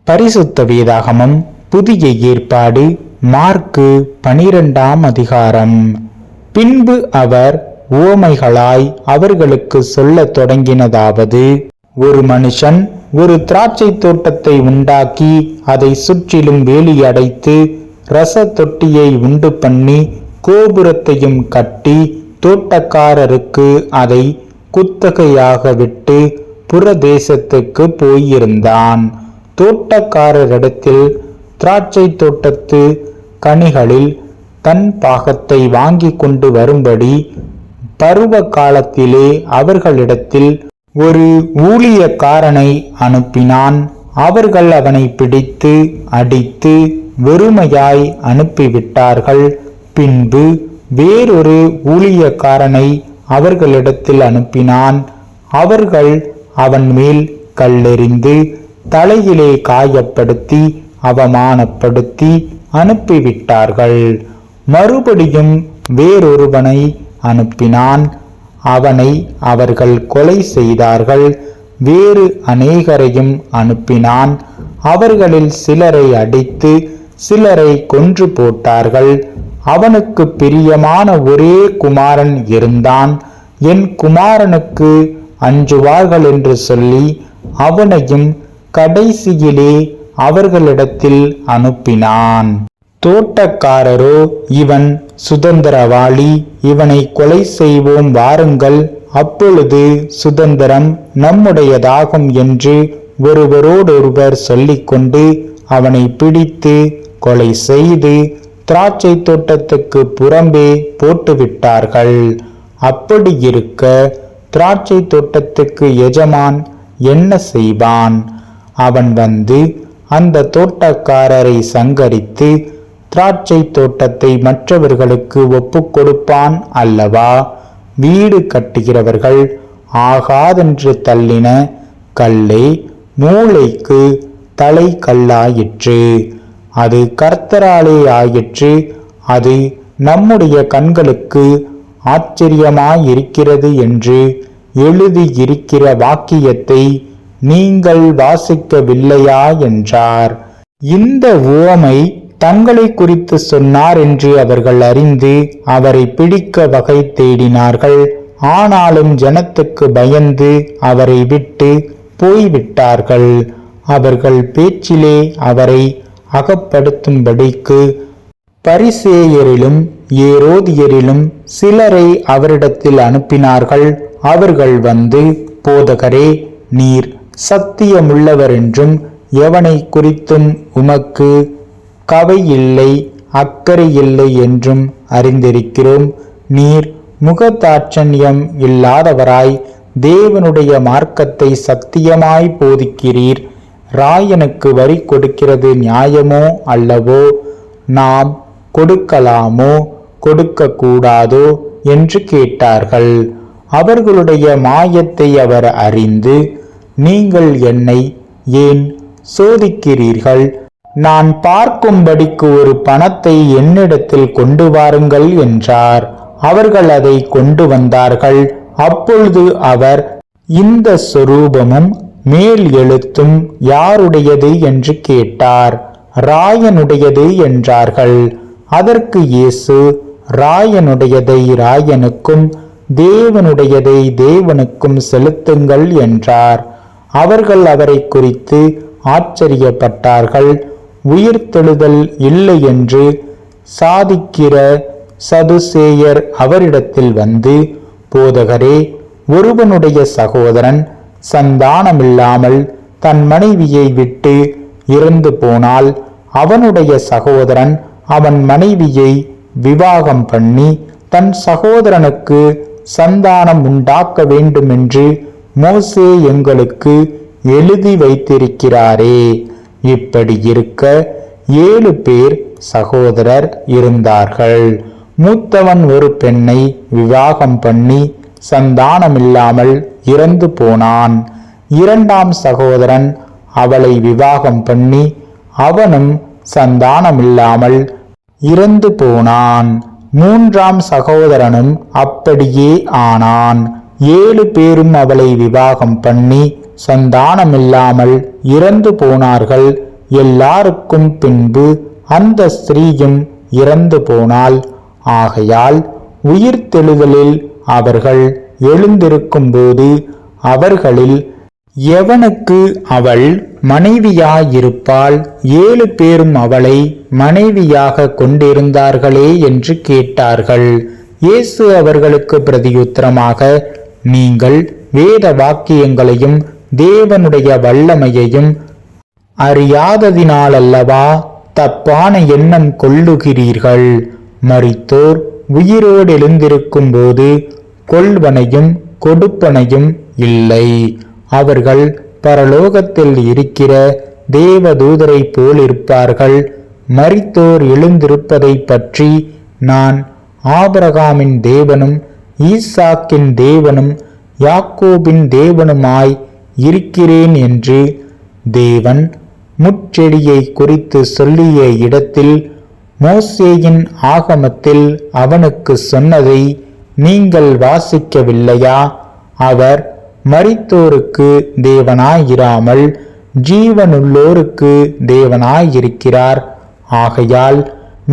பரிசுத்த வேதாகமம் புதிய ஏற்பாடு மார்க்கு 12ஆம் அதிகாரம். பின்பு அவர் உவமைகளாய் அவர்களுக்கு சொல்லத் தொடங்கினதாவது: ஒரு மனுஷன் ஒரு திராட்சை தோட்டத்தை உண்டாக்கி அதை சுற்றிலும் வேலி அடைத்து ரச தொட்டியை உண்டு பண்ணி கோபுரத்தையும் கட்டி தோட்டக்காரருக்கு அதை குத்தகையாக விட்டு புறதேசத்துக்கு போயிருந்தான். தோட்டக்காரரிடத்தில் திராட்சை தோட்டத்து கனிகளில் தன் பாகத்தை வாங்கி கொண்டு வரும்படி பருவ காலத்திலே அவர்களிடத்தில் ஒரு ஊழியக்காரனை அனுப்பினான். அவர்கள் அவனை பிடித்து அடித்து வெறுமையாய் அனுப்பிவிட்டார்கள். பின்பு வேறொரு ஊழியக்காரனை அவர்களிடத்தில் அனுப்பினான். அவர்கள் அவன் மேல் கல்லெறிந்து தலையிலே காயப்படுத்தி அவமானப்படுத்தி அனுப்பிவிட்டார்கள். மறுபடியும் வேறொருவனை அனுப்பினான். அவனை அவர்கள் கொலை செய்தார்கள். வேறு அநேகரையும் அனுப்பினான். அவர்களில் சிலரை அடித்து சிலரை கொன்று போட்டார்கள். அவனுக்கு பிரியமான ஒரே குமாரன் இருந்தான். என் குமாரனுக்கு அஞ்சுவார்கள் என்று சொல்லி அவனையும் கடைசியிலே அவர்களிடத்தில் அனுப்பினான். தோட்டக்காரரோ, இவன் சுதந்திரவாளி, இவனை கொலை செய்வோம், வாருங்கள், அப்பொழுது சுதந்திரம் நம்முடையதாகும் என்று ஒருவரோடொருவர் சொல்லிக்கொண்டு அவனை பிடித்து கொலை செய்து திராட்சை தோட்டத்துக்கு புறம்பே போட்டுவிட்டார்கள். அப்படி இருக்க திராட்சை தோட்டத்துக்கு எஜமான் என்ன செய்வான்? அவன் வந்து அந்த தோட்டக்காரரை சங்கரித்து திராட்சை தோட்டத்தை மற்றவர்களுக்கு ஒப்பு கொடுப்பான் அல்லவா? வீடு கட்டுகிறவர்கள் ஆகாதென்று தள்ளின கல்லே மூளைக்கு தலை கல்லாயிற்று. அது கர்த்தராலே ஆயிற்று. அது நம்முடைய கண்களுக்கு ஆச்சரியமாயிருக்கிறது என்று எழுதியிருக்கிற வாக்கியத்தை நீங்கள் வாசிக்கவில்லையா என்றார். இந்த உவமை தங்களை குறித்து சொன்னார் என்று அவர்கள் அறிந்து அவரை பிடிக்க வகை தேடினார்கள். ஆனாலும் ஜனத்துக்கு பயந்து அவரை விட்டு போய்விட்டார்கள். அவர்கள் பேச்சிலே அவரை அகப்படுத்தும்படிக்கு பரிசேயரிலும் ஏரோதியரிலும் சிலரை அவரிடத்தில் அனுப்பினார்கள். அவர்கள் வந்து, போதகரே, நீர் சத்தியமுள்ளவர் என்றும் எவனை குறித்தும் உமக்கு கவை இல்லை, அக்கறை இல்லை என்றும் அறிந்திருக்கிறோம். நீர் முகதாட்சண்யம் இல்லாதவராய் தேவனுடைய மார்க்கத்தை சத்தியமாய் போதிக்கிறீர். ராயனுக்கு வரி கொடுக்கிறது நியாயமோ அல்லவோ? நாம் கொடுக்கலாமோ கொடுக்க கூடாதோ என்று கேட்டார்கள். அவர்களுடைய மாயத்தை அவர் அறிந்து, நீங்கள் என்னை ஏன் சோதிக்கிறீர்கள்? நான் பார்க்கும்படிக்கு ஒரு பணத்தை என்னிடத்தில் கொண்டு வாருங்கள் என்றார். அவர்கள் அதை கொண்டு வந்தார்கள். அப்பொழுது அவர், இந்த சொரூபமும் மேல் எழுத்தும் யாருடையது என்று கேட்டார். ராயனுடையது என்றார்கள். அதற்கு இயேசு, ராயனுடையதை ராயனுக்கும் தேவனுடையதை தேவனுக்கும் செலுத்துங்கள் என்றார். அவர்கள் அவரை குறித்து ஆச்சரியப்பட்டார்கள். உயிர்த்தெழுதல் இல்லை என்று சாதிக்கிற சதுசேயர் அவரிடத்தில் வந்து, போதகரே, ஒருவனுடைய சகோதரன் சந்தானமில்லாமல் தன் மனைவியை விட்டு இறந்து போனால் அவனுடைய சகோதரன் அவன் மனைவியை விவாகம் பண்ணி தன் சகோதரனுக்கு சந்தானம் உண்டாக்க வேண்டுமென்று மோசே எங்களுக்கு எழுதி வைத்திருக்கிறாரே. இப்படி இருக்க 7 பேர் சகோதரர் இருந்தார்கள். மூத்தவன் ஒரு பெண்ணை விவாகம் பண்ணி சந்தானமில்லாமல் இறந்து போனான். 2ஆம் சகோதரன் அவளை விவாகம் பண்ணி அவனும் சந்தானமில்லாமல் இறந்து போனான். 3ஆம் சகோதரனும் அப்படியே ஆனான். 7 பேரும் அவளை விவாகம் பண்ணி சந்தானமில்லாமல் இறந்து போனார்கள். எல்லாருக்கும் பின்பு அந்த ஸ்திரீயும் இறந்து போனாள். ஆகையால் உயிர்த்தெழுதலில் அவர்கள் எழுந்திருக்கும் போது அவர்களில் எவனுக்கு அவள் மனைவியாயிருப்பாள்? 7 பேரும் அவளை மனைவியாக கொண்டிருந்தார்களே என்று கேட்டார்கள். இயேசு அவர்களுக்கு பிரதியுத்தரமாக, நீங்கள் வேத வாக்கியங்களையும் தேவனுடைய வல்லமையையும் அறியாததினாலல்லவா தப்பான எண்ணம் கொள்ளுகிறீர்கள். மரித்தோர் உயிரோடு எழுந்திருக்கும் போது கொள்வனையும் கொடுப்பனையும் இல்லை. அவர்கள் பரலோகத்தில் இருக்கிற தேவதூதரை போலிருப்பார்கள். மரித்தோர் எழுந்திருப்பதை பற்றி நான் ஆபிரகாமின் தேவனும் ஈசாக்கின் தேவனும் யாக்கோபின் தேவனுமாய் இருக்கிறேன் என்று தேவன் முட்செடியை குறித்து சொல்லிய இடத்தில் மோசேயின் ஆகமத்தில் அவனுக்கு சொன்னதை நீங்கள் வாசிக்கவில்லையா? அவர் மரித்தோருக்கு தேவனாயிராமல் ஜீவனுள்ளோருக்கு தேவனாயிருக்கிறார். ஆகையால்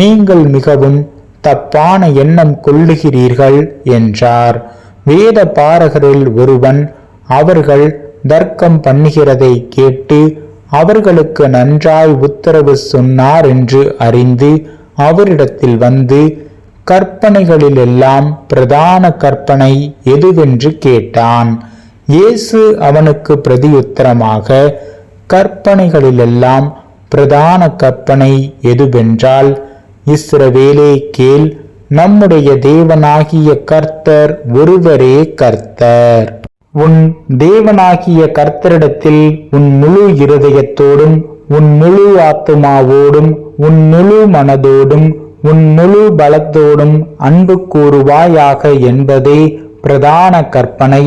நீங்கள் மிகவும் தப்பான எண்ணம் கொள்ளுகிறீர்கள் என்றார். வேத பாரகரில் ஒருவன் அவர்கள் தர்க்கம் பண்ணுகிறதை கேட்டு அவர்களுக்கு நன்றாய் உத்தரவு சொன்னார் என்று அறிந்து அவரிடத்தில் வந்து, கற்பனைகளிலெல்லாம் பிரதான கற்பனை எதுவென்று கேட்டான். இயேசு அவனுக்கு பிரதியுத்தரமாக, கற்பனைகளிலெல்லாம் பிரதான கற்பனை எதுவென்றால், இஸ்ரவேலே கேள், நம்முடைய தேவனாகிய கர்த்தர் ஒருவரே கர்த்தர். உன் தேவனாகிய கர்த்தரிடத்தில் உன் முழு இருதயத்தோடும் உன் முழு ஆத்துமாவோடும் உன் முழு மனதோடும் உன் முழு பலத்தோடும் அன்பு கூறுவாயாக என்பதே பிரதான கற்பனை.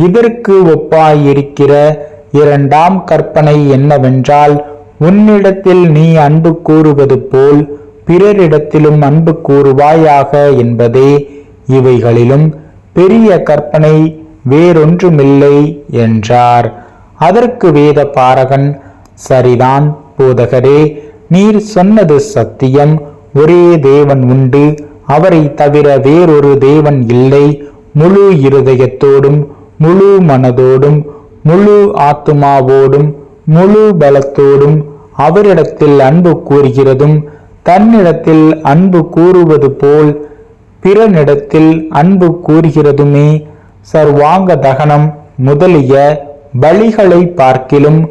இதற்கு ஒப்பாயிருக்கிற 2ஆம் கற்பனை என்னவென்றால், உன்னிடத்தில் நீ அன்பு கூறுவது போல் பிறரிடத்திலும் அன்பு கூறுவாயாக என்பதே. இவைகளிலும் பெரிய கற்பனை வேறொன்றுமில்லை என்றார். அதற்கு வேத பாரகன், சரிதான் போதகரே, நீர் சொன்னது சத்தியம். ஒரே தேவன் உண்டு, அவரை தவிர வேறொரு தேவன் இல்லை. முழு இருதயத்தோடும் முழு மனதோடும் முழு ஆத்துமாவோடும் முழு பலத்தோடும் அவரிடத்தில் அன்பு கூறுகிறதும், தன்னிடத்தில் அன்பு கூறுவது போல் பிறனிடத்தில் அன்பு கூறுகிறதுமே சர்வாங்க தகனம் முதலிய பலிகளை பார்க்கிலும்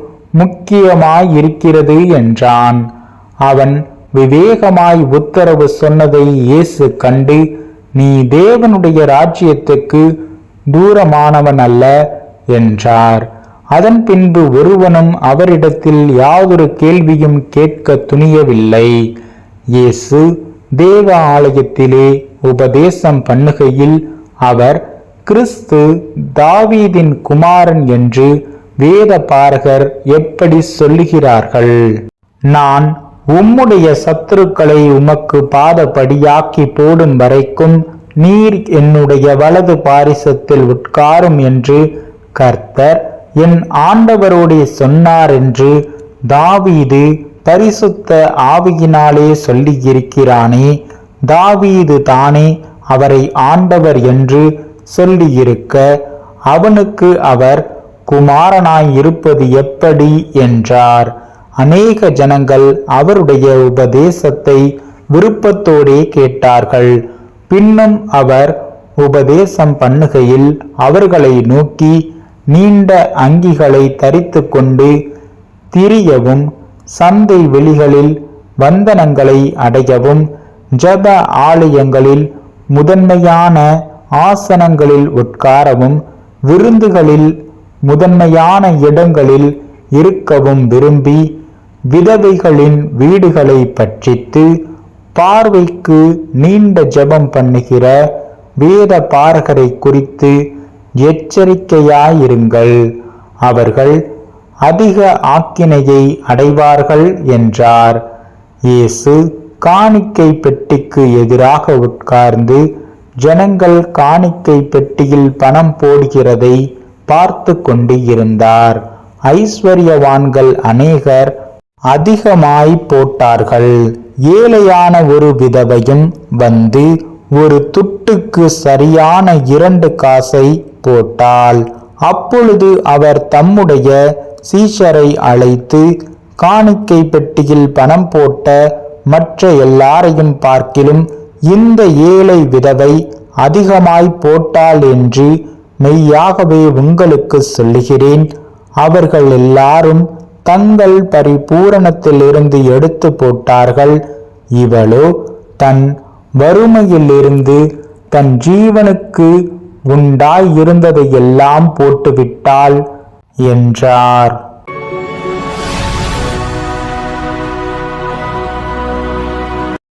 முக்கியமாயிருக்கிறது என்றான். அவன் விவேகமாய் உத்தரவு சொன்னதை இயேசு கண்டு, நீ தேவனுடைய ராஜ்யத்துக்கு தூரமானவன் அல்ல என்றார். அதன் பின்பு ஒருவனும் அவரிடத்தில் யாதொரு கேள்வியும் கேட்க துணியவில்லை. இயேசு தேவ ஆலயத்திலே உபதேசம் பண்ணுகையில் அவர் கிறிஸ்து தாவீதின் குமாரன் என்று வேத பாரகர் எப்படி சொல்லுகிறார்கள்? நான் உம்முடைய சத்துருக்களை உமக்கு பாதபடியாக்கி போடும் வரைக்கும் நீர் என்னுடைய வலது பாரிசத்தில் உட்காரும் என்று கர்த்தர் என் ஆண்டவரோடே சொன்னார் என்று தாவீது பரிசுத்த ஆவியினாலே சொல்லியிருக்கிறானே. தாவீது தானே அவரை ஆண்டவர் என்று சொல்லியிருக்க, அவனுக்கு அவர் குமாரனாயிருப்பது எப்படி என்றார். அநேக ஜனங்கள் அவருடைய உபதேசத்தை விருப்பத்தோடே கேட்டார்கள். பின்னும் அவர் உபதேசம் பண்ணுகையில் அவர்களை நோக்கி, நீண்ட அங்கிகளை தரித்து கொண்டு திரியவும், சந்தை வெளிகளில் வந்தனங்களை அடையவும், ஜப ஆலயங்களில் முதன்மையான ஆசனங்களில் உட்காரவும், விருந்துகளில் முதன்மையான இடங்களில் இருக்கவும் விரும்பி, விதவைகளின் வீடுகளை பற்றித்து பார்வைக்கு நீண்ட ஜெபம் பண்ணுகிற வேத பாரகரை குறித்து எச்சரிக்கையாயிருங்கள். அவர்கள் அதிக ஆக்கினையை அடைவார்கள் என்றார். இயேசு காணிக்கை பெட்டிக்கு எதிராக உட்கார்ந்து ஜனங்கள் காணிக்கை பெட்டியில் பணம் போடுகிறதை பார்த்து கொண்டு இருந்தார். ஐஸ்வர்யவான்கள் அநேகர் அதிகமாய் போட்டார்கள். ஏழையான ஒரு விதவையும் வந்து ஒரு துட்டுக்கு சரியான 2 காசை போட்டாள். அப்பொழுது அவர் தம்முடைய சீஷரை அழைத்து, காணிக்கை பெட்டியில் பணம் போட்ட மற்ற எல்லாரையும் பார்க்கிலும் இந்த ஏழை விதவை அதிகமாய் போட்டாள் என்று மெய்யாகவே உங்களுக்கு சொல்லுகிறேன். அவர்கள் எல்லாரும் தங்கள் பரிபூரணத்திலிருந்து எடுத்து போட்டார்கள். இவளோ தன் வறுமையிலிருந்து தன் ஜீவனுக்கு உண்டாயிருந்ததையெல்லாம் போட்டுவிட்டாள் என்றார்.